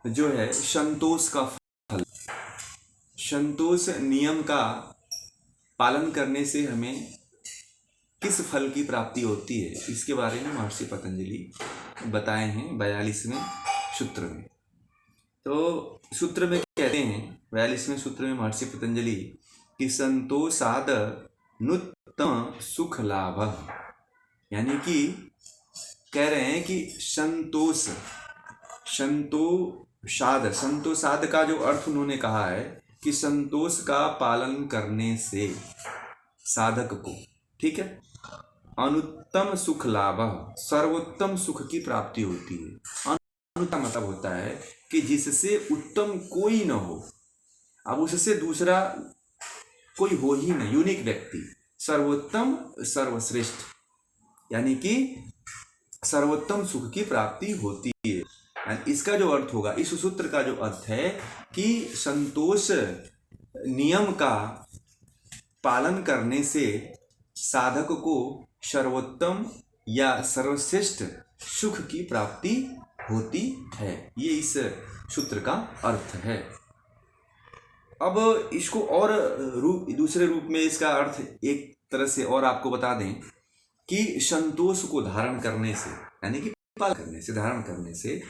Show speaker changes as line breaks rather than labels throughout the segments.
जो है संतोष का फल। संतोष नियम का पालन करने से हमें किस फल की प्राप्ति होती है, इसके बारे में महर्षि पतंजलि बताए हैं 42वें सूत्र में। तो सूत्र में कहते हैं 42वें सूत्र में महर्षि पतंजलि कि संतोषाद नुत्तम सुख लाभ, यानी कि कह रहे हैं कि संतोषाद का जो अर्थ उन्होंने कहा है कि संतोष का पालन करने से साधक को, ठीक है, अनुत्तम सुख लाभ, सर्वोत्तम सुख की प्राप्ति होती है। अनुत्तम मतलब होता है कि जिससे उत्तम कोई न हो, अब उससे दूसरा कोई हो ही नहीं, यूनिक व्यक्ति, सर्वोत्तम सर्वश्रेष्ठ, यानी कि सर्वोत्तम सुख की प्राप्ति होती है। इसका जो अर्थ होगा, इस सूत्र का जो अर्थ है कि संतोष नियम का पालन करने से साधक को सर्वोत्तम या सर्वश्रेष्ठ सुख की प्राप्ति होती है। ये इस सूत्र का अर्थ है। अब इसको और दूसरे रूप में इसका अर्थ एक तरह से और आपको बता दें कि संतोष को धारण करने से, यानी कि पालन करने से, धारण करने से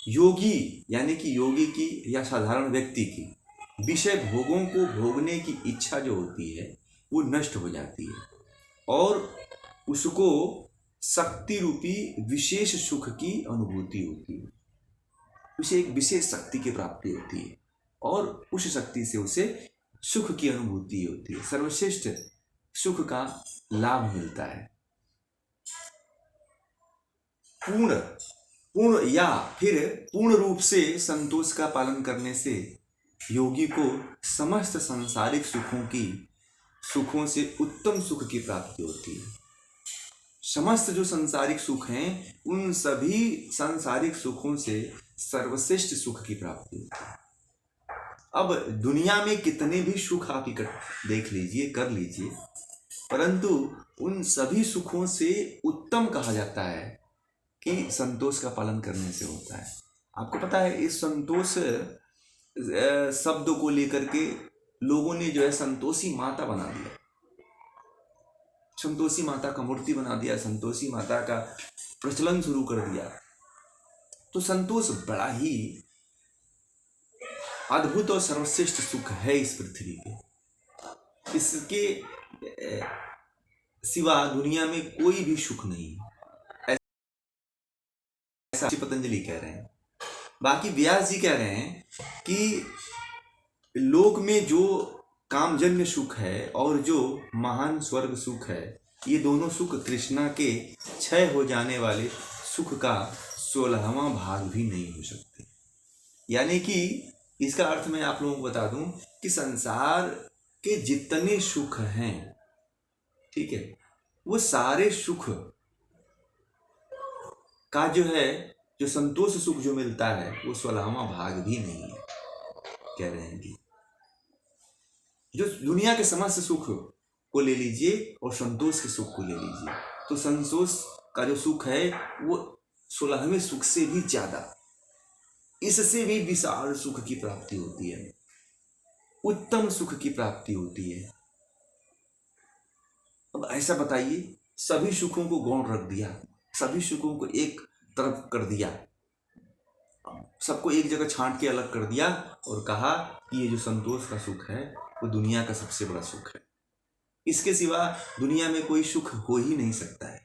योगी, यानी कि योगी की या साधारण व्यक्ति की विषय भोगों को भोगने की इच्छा जो होती है वो नष्ट हो जाती है और उसको शक्ति रूपी विशेष सुख की अनुभूति होती है। उसे एक विशेष शक्ति की प्राप्ति होती है और उस शक्ति से उसे सुख की अनुभूति होती है, सर्वश्रेष्ठ सुख का लाभ मिलता है। पूर्ण या फिर पूर्ण रूप से संतोष का पालन करने से योगी को समस्त सांसारिक सुखों से उत्तम सुख की प्राप्ति होती है। समस्त जो सांसारिक सुख हैं उन सभी सांसारिक सुखों से सर्वश्रेष्ठ सुख की प्राप्ति होती है। अब दुनिया में कितने भी सुख आप देख लीजिए, कर लीजिए, परंतु उन सभी सुखों से उत्तम कहा जाता है कि संतोष का पालन करने से होता है। आपको पता है इस संतोष शब्द को लेकर के लोगों ने जो है संतोषी माता बना दिया, संतोषी माता का मूर्ति बना दिया, संतोषी माता का प्रचलन शुरू कर दिया। तो संतोष बड़ा ही अद्भुत और सर्वश्रेष्ठ सुख है इस पृथ्वी पे। इसके सिवा दुनिया में कोई भी सुख नहीं, ऐसा पतंजलि कह रहे हैं। बाकी व्यास जी कह रहे हैं कि लोक में जो कामजन्य सुख है और जो महान स्वर्ग सुख है, ये दोनों सुख तृष्णा के क्षय हो जाने वाले सुख का 16वां भाग भी नहीं हो सकते। यानी कि इसका अर्थ मैं आप लोगों को बता दूं कि संसार के जितने सुख हैं, ठीक है, वो सारे सुख का जो है, जो संतोष सुख जो मिलता है वो 16वां भाग भी नहीं है। कह रहे हैं कि जो दुनिया के समस्त सुख को ले लीजिए और संतोष के सुख को ले लीजिए, तो संतोष का जो सुख है वो 16वें सुख से भी ज्यादा, इससे भी विशाल सुख की प्राप्ति होती है, उत्तम सुख की प्राप्ति होती है। अब ऐसा बताइए, सभी सुखों को गौण रख दिया, सभी सुखों को एक तरफ कर दिया, सबको एक जगह छांट के अलग कर दिया और कहा कि ये जो संतोष का सुख है वो दुनिया का सबसे बड़ा सुख है, इसके सिवा दुनिया में कोई सुख हो ही नहीं सकता है।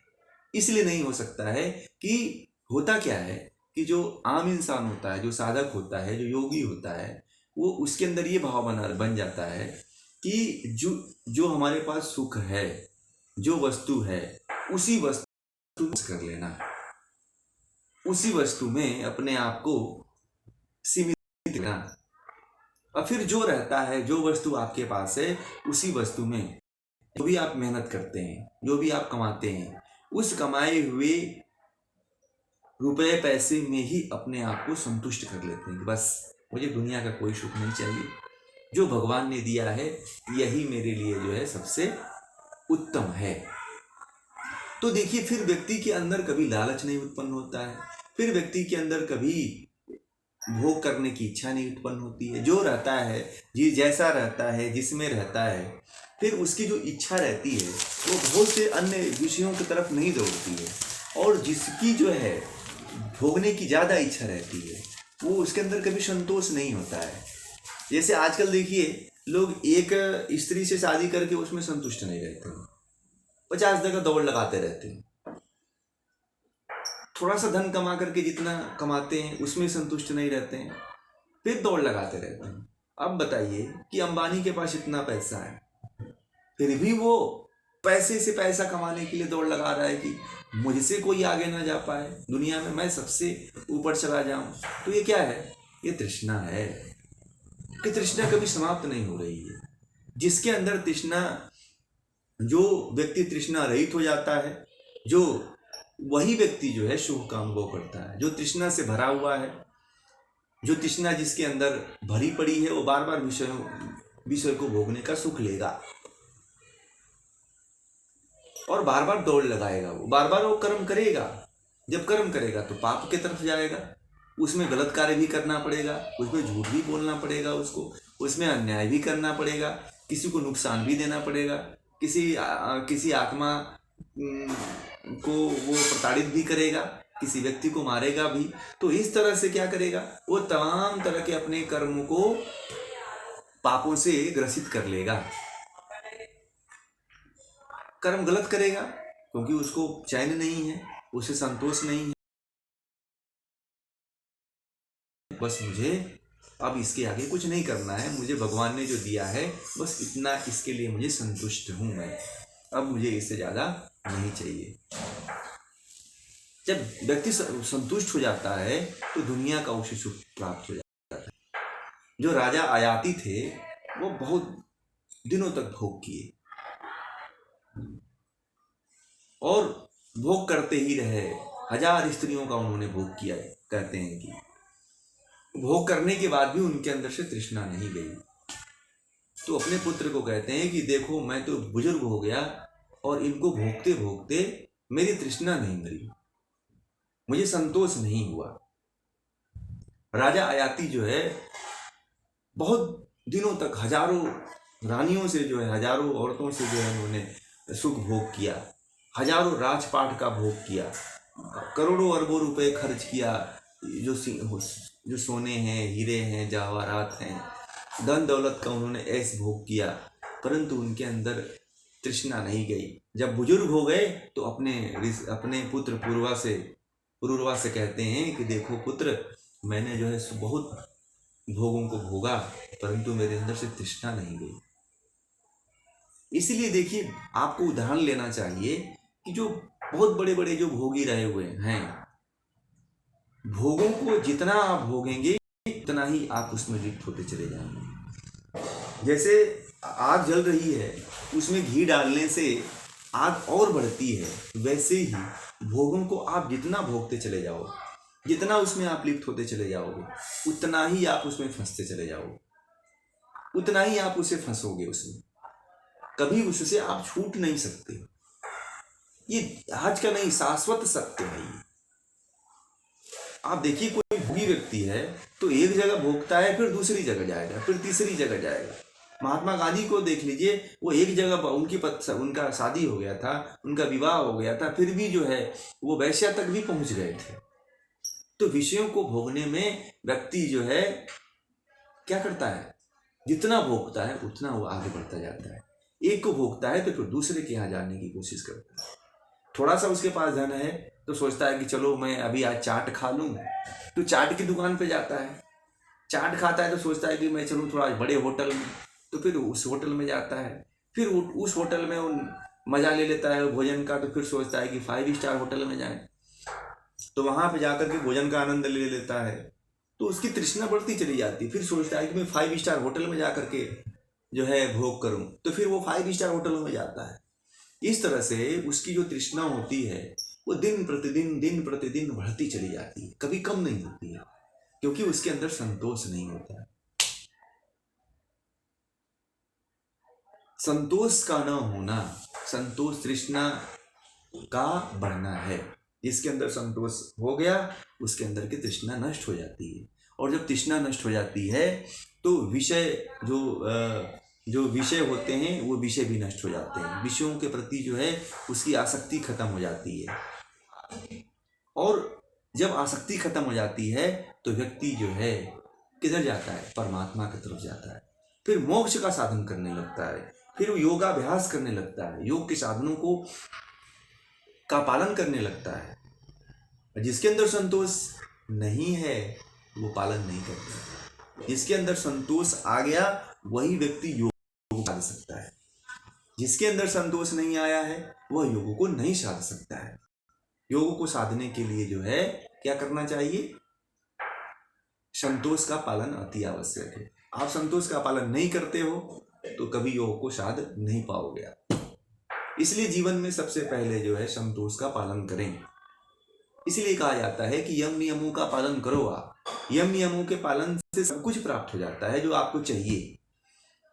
इसलिए नहीं हो सकता है कि होता क्या है कि जो आम इंसान होता है, जो साधक होता है, जो योगी होता है, वो उसके अंदर ये भाव बन जाता है कि जो हमारे पास सुख है, जो वस्तु है, उसी वस्तु कर लेना है, उसी वस्तु में अपने आप को सीमित करना, और फिर जो रहता है, जो वस्तु आपके पास है, उसी वस्तु में जो भी आप मेहनत करते हैं, जो भी आप कमाते हैं, उस कमाए हुए रुपए पैसे में ही अपने आप को संतुष्ट कर लेते हैं। बस मुझे दुनिया का कोई सुख नहीं चाहिए, जो भगवान ने दिया है यही मेरे लिए जो है सबसे उत्तम है। तो देखिए, फिर व्यक्ति के अंदर कभी लालच नहीं उत्पन्न होता है, फिर व्यक्ति के अंदर कभी भोग करने की इच्छा नहीं उत्पन्न होती है। जो रहता है, जी जैसा रहता है, जिसमें रहता है, फिर उसकी जो इच्छा रहती है वो बहुत से अन्य विषयों की तरफ नहीं दौड़ती है। और जिसकी जो है भोगने की ज़्यादा इच्छा रहती है वो उसके अंदर कभी संतोष नहीं होता है। जैसे आजकल देखिए, लोग एक स्त्री से शादी करके उसमें संतुष्ट नहीं रहते हैं, 50 जगह दौड़ लगाते रहते हैं। थोड़ा सा धन कमा करके जितना कमाते हैं उसमें संतुष्ट नहीं रहते हैं, फिर दौड़ लगाते रहते हैं। अब बताइए कि अंबानी के पास इतना पैसा है, फिर भी वो पैसे से पैसा कमाने के लिए दौड़ लगा रहा है कि मुझसे कोई आगे ना जा पाए, दुनिया में मैं सबसे ऊपर चला जाऊं। तो ये क्या है? ये तृष्णा है कि तृष्णा कभी समाप्त नहीं हो रही है। जिसके अंदर तृष्णा, जो व्यक्ति तृष्णा रहित हो जाता है, जो वही व्यक्ति जो है सुख का अनुभव करता है। जो तृष्णा से भरा हुआ है, जो तृष्णा जिसके अंदर भरी पड़ी है, वो बार बार विषय को भोगने का सुख लेगा और बार बार दौड़ लगाएगा। वो बार बार वो कर्म करेगा। जब कर्म करेगा तो पाप की तरफ जाएगा, उसमें गलत कार्य भी करना पड़ेगा, उसमें झूठ भी बोलना पड़ेगा, उसमें अन्याय भी करना पड़ेगा, किसी को नुकसान भी देना पड़ेगा, किसी आत्मा को वो प्रताड़ित भी करेगा, किसी व्यक्ति को मारेगा भी। तो इस तरह से क्या करेगा? वो तमाम तरह के अपने कर्मों को पापों से ग्रसित कर लेगा। कर्म गलत करेगा क्योंकि उसको चैन नहीं है, उसे संतोष नहीं है। बस मुझे अब इसके आगे कुछ नहीं करना है, मुझे भगवान ने जो दिया है बस इतना, इसके लिए मुझे संतुष्ट हूँ मैं, अब मुझे इससे ज़्यादा नहीं चाहिए। जब व्यक्ति संतुष्ट हो जाता है तो दुनिया का उसे सुख प्राप्त हो जाता है। जो राजा आयाती थे वो बहुत दिनों तक भोग किए और भोग करते ही रहे। 1000 स्त्रियों का उन्होंने भोग किया। कहते हैं कि भोग करने के बाद भी उनके अंदर से तृष्णा नहीं गई। तो अपने पुत्र को कहते हैं कि देखो, मैं तो बुजुर्ग हो गया और इनको भोगते भोगते मेरी तृष्णा नहीं मरी, मुझे संतोष नहीं हुआ। राजा आयाती जो है बहुत दिनों तक हजारों रानियों से जो है, हजारों औरतों से जो है उन्होंने सुख भोग किया, हजारों राजपाट का भोग किया, करोड़ों अरबों रुपए खर्च किया, जो सोने हैं, हीरे हैं, जवाहरात हैं, धन दौलत का उन्होंने ऐश भोग किया, परंतु उनके अंदर तृष्णा नहीं गई। जब बुजुर्ग हो गए तो अपने पुत्र पुरूरवा से कहते हैं कि देखो पुत्र, मैंने जो है बहुत भोगों को भोगा परंतु मेरे अंदर से तृष्णा नहीं गई। इसीलिए देखिए, आपको उदाहरण लेना चाहिए कि जो बहुत बड़े बड़े जो भोगी रहे हुए हैं, भोगों को जितना आप भोगेंगे उतना ही आप उसमें लिप्त होते चले जाएंगे। जैसे आग जल रही है, उसमें घी डालने से आग और बढ़ती है, वैसे ही भोगों को आप जितना भोगते चले जाओ, जितना उसमें आप लिप्त होते चले जाओगे, उतना ही आप उसमें फंसते चले जाओगे, उतना ही आप उसे फंसोगे उसमें। कभी उससे आप छूट नहीं सकते। ये आज का नहीं, शाश्वत सत्य है ये। आप देखिए, कोई भोगी व्यक्ति है तो एक जगह भोगता है, फिर दूसरी जगह जाएगा, फिर तीसरी जगह जाएगा। महात्मा गांधी को देख लीजिए, वो एक जगह उनका शादी हो गया था, उनका विवाह हो गया था, फिर भी जो है वो वैश्या तक भी पहुंच गए थे। तो विषयों को भोगने में व्यक्ति जो है क्या करता है? जितना भोगता है उतना वो आगे बढ़ता जाता है। एक को भोगता है तो फिर दूसरे के यहाँ जाने की कोशिश करता है। थोड़ा सा उसके पास धन है तो सोचता है कि चलो मैं अभी आज चाट खा लूँ, तो चाट की दुकान पे जाता है। चाट खाता है तो सोचता है कि मैं चलूँ थोड़ा बड़े होटल में, तो फिर उस होटल में जाता है। फिर उस होटल में वो मज़ा ले लेता है भोजन का, तो फिर सोचता है कि 5 स्टार होटल में जाए, तो वहाँ पे जाकर के भोजन का आनंद ले लेता है। तो उसकी तृष्णा बढ़ती चली जाती है। फिर सोचता है कि मैं 5 स्टार होटल में जा करके जो है भोग करूँ, तो फिर वो 5 स्टार होटलों में जाता है। इस तरह से उसकी जो तृष्णा होती है वो दिन प्रतिदिन बढ़ती चली जाती है, कभी कम नहीं होती है, क्योंकि उसके अंदर संतोष नहीं होता है। संतोष का न होना, संतोष तृष्णा का बढ़ना है। जिसके अंदर संतोष हो गया उसके अंदर की तृष्णा नष्ट हो जाती है। और जब तृष्णा नष्ट हो जाती है तो विषय जो विषय होते हैं वो विषय भी नष्ट हो जाते हैं, विषयों के प्रति जो है उसकी आसक्ति खत्म हो जाती है। और जब आसक्ति खत्म हो जाती है तो व्यक्ति जो है किधर जाता है, परमात्मा की तरफ जाता है, फिर मोक्ष का साधन करने लगता है, फिर वो योगाभ्यास करने लगता है, योग के साधनों का पालन करने लगता है। जिसके अंदर संतोष नहीं है वो पालन नहीं करता, जिसके अंदर संतोष आ गया वही व्यक्ति योग को साध सकता है, जिसके अंदर संतोष नहीं आया है वह योग को नहीं साध सकता है। योग को साधने के लिए जो है क्या करना चाहिए, संतोष का पालन अति आवश्यक है। आप संतोष का पालन नहीं करते हो तो कभी योग को साध नहीं पाओगे आप। इसलिए जीवन में सबसे पहले जो है संतोष का पालन करें। इसलिए कहा जाता है कि यम नियमों का पालन करो आप। यम नियमों के पालन से सब कुछ प्राप्त हो जाता है जो आपको चाहिए,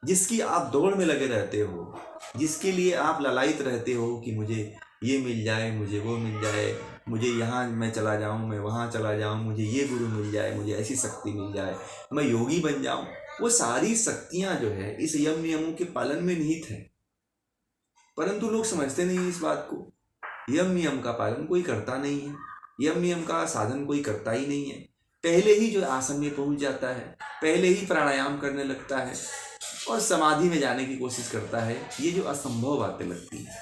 जिसकी आप दौड़ में लगे रहते हो, जिसके लिए आप ललायित रहते हो कि मुझे ये मिल जाए, मुझे वो मिल जाए, मुझे यहाँ मैं चला जाऊँ, मैं वहाँ चला जाऊँ, मुझे ये गुरु मिल जाए, मुझे ऐसी शक्ति मिल जाए, मैं योगी बन जाऊँ। वो सारी शक्तियाँ जो है इस यम नियमों के पालन में निहित है, परंतु लोग समझते नहीं इस बात को। यम नियम का पालन कोई करता नहीं है, यम नियम का साधन कोई करता ही नहीं है। पहले ही जो आसन में पहुंच जाता है, पहले ही प्राणायाम करने लगता है और समाधि में जाने की कोशिश करता है। ये जो असंभव बातें लगती हैं,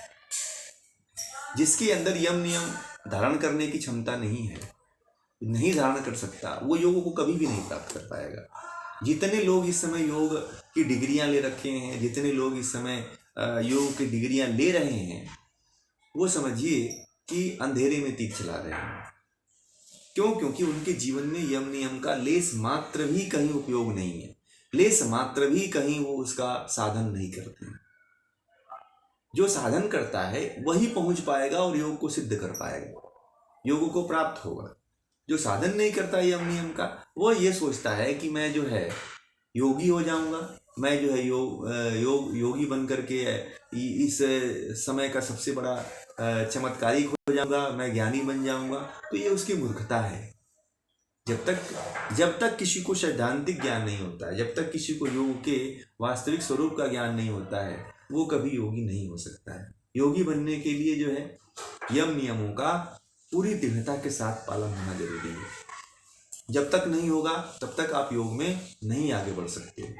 जिसके अंदर यम नियम धारण करने की क्षमता नहीं है, नहीं धारण कर सकता, वो योग को कभी भी नहीं प्राप्त कर पाएगा। जितने लोग इस समय योग की डिग्रियां ले रखे हैं, जितने लोग इस समय योग की डिग्रियां ले रहे हैं, वो समझिए कि अंधेरे में तीर चला रहे हैं। क्यों? क्योंकि उनके जीवन में यम नियम का लेस मात्र भी कहीं उपयोग नहीं है, लेस मात्र भी कहीं वो उसका साधन नहीं करते हैं। जो साधन करता है वही पहुंच पाएगा और योग को सिद्ध कर पाएगा, योग को प्राप्त होगा। जो साधन नहीं करता यम नियम का, वो ये सोचता है कि मैं जो है योगी हो जाऊंगा, मैं जो है योगी बन करके इस समय का सबसे बड़ा चमत्कारिक हो जाऊंगा, मैं ज्ञानी बन जाऊंगा। तो ये उसकी मूर्खता है। जब तक किसी को सैद्धांतिक ज्ञान नहीं होता है, जब तक किसी को योग के वास्तविक स्वरूप का ज्ञान नहीं होता है, वो कभी योगी नहीं हो सकता है। योगी बनने के लिए जो है यम नियमों का पूरी दृढ़ता के साथ पालन होना जरूरी है। जब तक नहीं होगा तब तक आप योग में नहीं आगे बढ़ सकते।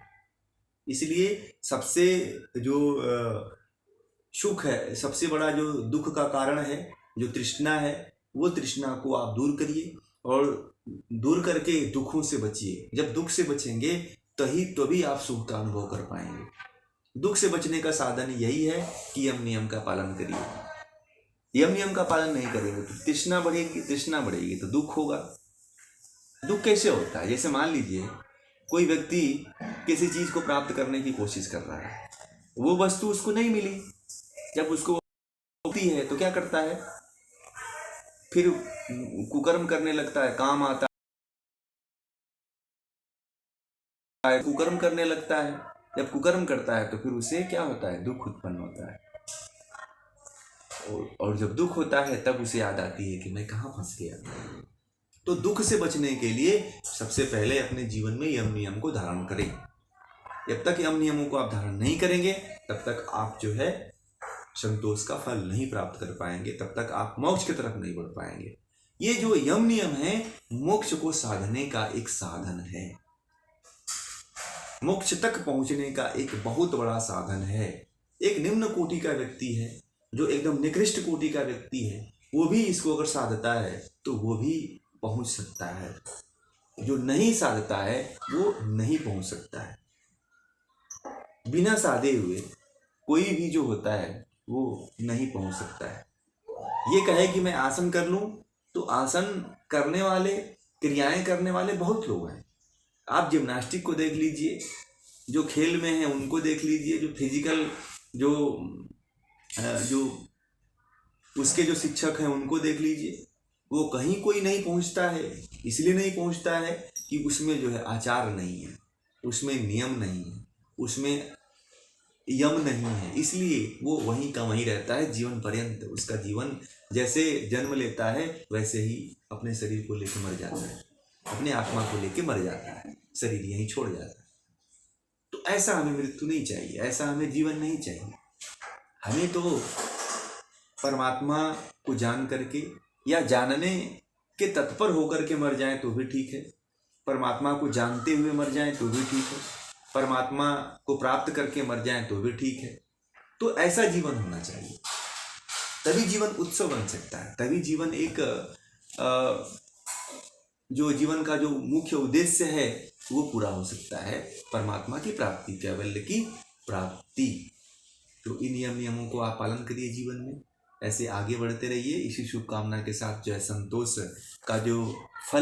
इसलिए सबसे जो सुख है, सबसे बड़ा जो दुख का कारण है, जो तृष्णा है, वो तृष्णा को आप दूर करिए और दूर करके दुखों से बचिए। जब दुख से बचेंगे तभी आप सुख का अनुभव कर पाएंगे। दुख से बचने का साधन यही है कि यम नियम का पालन करिए। यम नियम का पालन नहीं करेंगे तो तृष्णा बढ़ेगी, तृष्णा बढ़ेगी तो दुख होगा। दुख कैसे होता है? जैसे मान लीजिए कोई व्यक्ति किसी चीज को प्राप्त करने की कोशिश कर रहा है, वो वस्तु उसको नहीं मिली, जब उसको होती है तो क्या करता है? फिर कुकर्म करने लगता है, काम आता है, कुकर्म करने लगता है। जब कुकर्म करता है तो फिर उसे क्या होता है? दुख उत्पन्न होता है। और जब दुख होता है तब उसे याद आती है कि मैं कहाँ फंस गया। तो दुख से बचने के लिए सबसे पहले अपने जीवन में यम नियम को धारण करें। जब तक यम नियमों को आप धारण नहीं करेंगे तब तक आप जो है संतोष का फल नहीं प्राप्त कर पाएंगे, तब तक आप मोक्ष की तरफ नहीं बढ़ पाएंगे। ये जो यम नियम है मोक्ष को साधने का एक साधन है, मोक्ष तक पहुंचने का एक बहुत बड़ा साधन है। एक निम्न कोटि का व्यक्ति है, जो एकदम निकृष्ट कोटि का व्यक्ति है, वो भी इसको अगर साधता है तो वो भी पहुंच सकता है। जो नहीं साधता है वो नहीं पहुंच सकता है। बिना साधे हुए कोई भी जो होता है वो नहीं पहुंच सकता है। ये कहे कि मैं आसन कर लूं, तो आसन करने वाले, क्रियाएं करने वाले बहुत लोग हैं। आप जिम्नास्टिक को देख लीजिए, जो खेल में है उनको देख लीजिए, जो फिजिकल जो उसके जो शिक्षक हैं उनको देख लीजिए, वो कहीं कोई नहीं पहुंचता है। इसलिए नहीं पहुंचता है कि उसमें जो है आचार नहीं है, उसमें नियम नहीं है, उसमें यम नहीं है, इसलिए वो वहीं का वहीं रहता है जीवन पर्यंत। उसका जीवन जैसे जन्म लेता है वैसे ही अपने शरीर को लेकर मर जाता है। अपने आत्मा को लेके मर जाता है, शरीर यहीं छोड़ जाता है। तो ऐसा हमें मृत्यु नहीं चाहिए, ऐसा हमें जीवन नहीं चाहिए। हमें तो परमात्मा को जान करके या जानने के तत्पर होकर के मर जाएं तो भी ठीक है, परमात्मा को जानते हुए मर जाएं तो भी ठीक है, परमात्मा को प्राप्त करके मर जाएं तो भी ठीक है। तो ऐसा जीवन होना चाहिए, तभी जीवन उत्सव बन सकता है, तभी जीवन एक जो जीवन का जो मुख्य उद्देश्य है वो पूरा हो सकता है, परमात्मा की प्राप्ति, कैवल्य की प्राप्ति। तो इन नियमों को आप पालन करिए जीवन में, ऐसे आगे बढ़ते रहिए। इसी शुभकामना के साथ जो है संतोष का जो फल